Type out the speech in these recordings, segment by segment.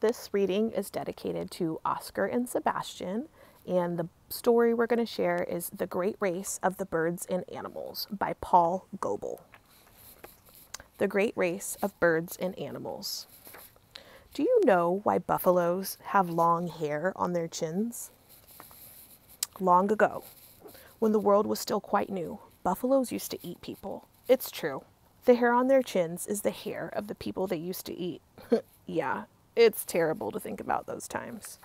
This reading is dedicated to Oscar and Sebastian, and the story we're going to share is The Great Race of the Birds and Animals by Paul Goble. The Great Race of Birds and Animals. Do you know why buffaloes have long hair on their chins? Long ago, when the world was still quite new, buffaloes used to eat people. It's true. The hair on their chins is the hair of the people they used to eat. Yeah, it's terrible to think about those times.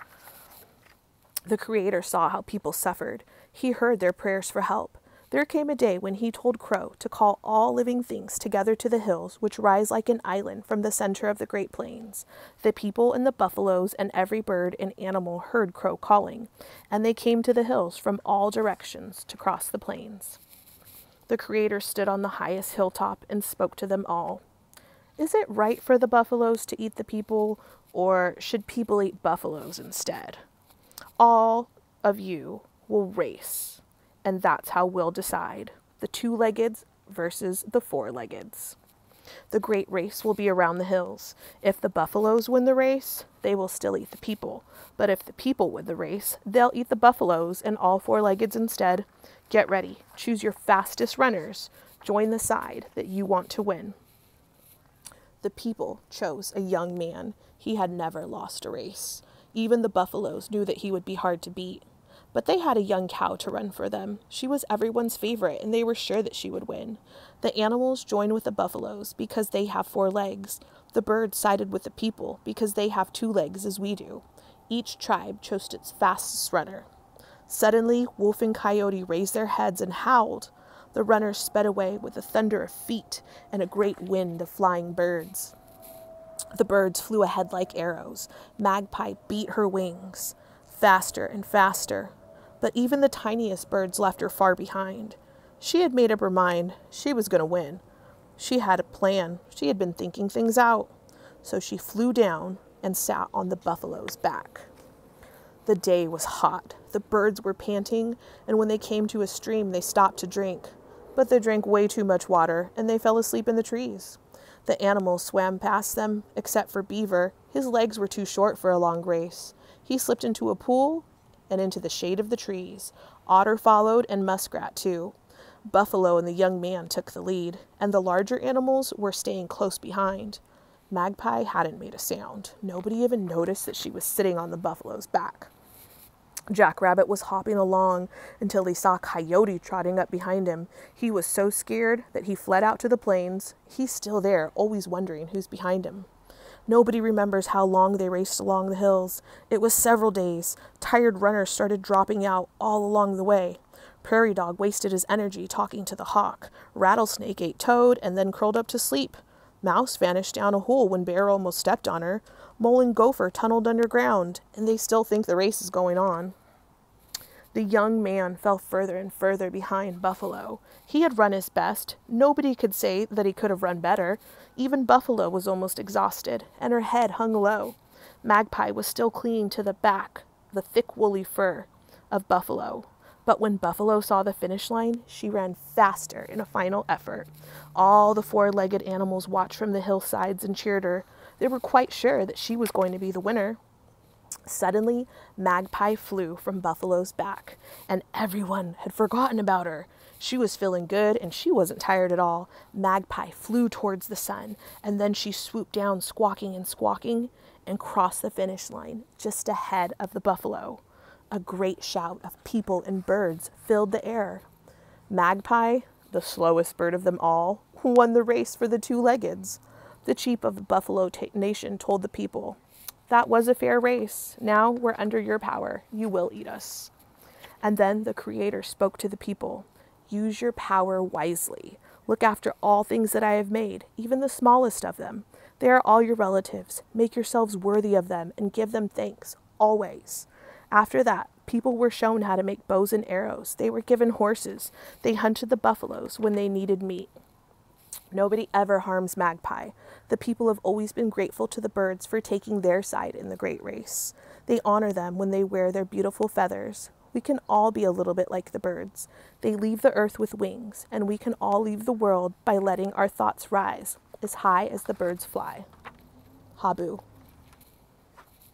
The Creator saw how people suffered. He heard their prayers for help. There came a day when he told Crow to call all living things together to the hills which rise like an island from the center of the Great Plains. The people and the buffaloes and every bird and animal heard Crow calling, and they came to the hills from all directions to cross the plains. The Creator stood on the highest hilltop and spoke to them all. Is it right for the buffaloes to eat the people, or should people eat buffaloes instead? All of you will race, and that's how we'll decide. The two-leggeds versus the four-leggeds. The great race will be around the hills. If the buffaloes win the race, they will still eat the people. But if the people win the race, they'll eat the buffaloes and all four-leggeds instead. Get ready. Choose your fastest runners. Join the side that you want to win. The people chose a young man. He had never lost a race. Even the buffaloes knew that he would be hard to beat. But they had a young cow to run for them. She was everyone's favorite, and they were sure that she would win. The animals joined with the buffaloes because they have 4 legs. The birds sided with the people because they have 2 legs as we do. Each tribe chose its fastest runner. Suddenly, Wolf and Coyote raised their heads and howled. The runners sped away with a thunder of feet and a great wind of flying birds. The birds flew ahead like arrows. Magpie beat her wings. Faster and faster. But even the tiniest birds left her far behind. She had made up her mind. She was going to win. She had a plan. She had been thinking things out. So she flew down and sat on the buffalo's back. The day was hot. The birds were panting, and when they came to a stream, they stopped to drink. But they drank way too much water, and they fell asleep in the trees. The animals swam past them, except for Beaver. His legs were too short for a long race. He slipped into a pool and into the shade of the trees. Otter followed, and Muskrat too. Buffalo and the young man took the lead, and the larger animals were staying close behind. Magpie hadn't made a sound. Nobody even noticed that she was sitting on the buffalo's back. Jackrabbit was hopping along until he saw Coyote trotting up behind him. He was so scared that he fled out to the plains. He's still there, always wondering who's behind him. Nobody remembers how long they raced along the hills. It was several days. Tired runners started dropping out all along the way. Prairie Dog wasted his energy talking to the hawk. Rattlesnake ate Toad and then curled up to sleep. Mouse vanished down a hole when Bear almost stepped on her. Mole and Gopher tunneled underground, and they still think the race is going on. The young man fell further and further behind Buffalo. He had run his best. Nobody could say that he could have run better. Even Buffalo was almost exhausted, and her head hung low. Magpie was still clinging to the back, the thick woolly fur of Buffalo. But when Buffalo saw the finish line, she ran faster in a final effort. All the 4-legged animals watched from the hillsides and cheered her. They were quite sure that she was going to be the winner. Suddenly, Magpie flew from Buffalo's back, and everyone had forgotten about her. She was feeling good, and she wasn't tired at all. Magpie flew towards the sun, and then she swooped down, squawking, and crossed the finish line just ahead of the buffalo. A great shout of people and birds filled the air. Magpie, the slowest bird of them all, won the race for the 2-leggeds. The chief of the Buffalo Nation told the people, "That was a fair race. Now we're under your power. You will eat us." And then the Creator spoke to the people. "Use your power wisely. Look after all things that I have made, even the smallest of them. They are all your relatives. Make yourselves worthy of them and give them thanks, always." After that, people were shown how to make bows and arrows. They were given horses. They hunted the buffaloes when they needed meat. Nobody ever harms Magpie. The people have always been grateful to the birds for taking their side in the great race. They honor them when they wear their beautiful feathers. We can all be a little bit like the birds. They leave the earth with wings, and we can all leave the world by letting our thoughts rise as high as the birds fly. Habu.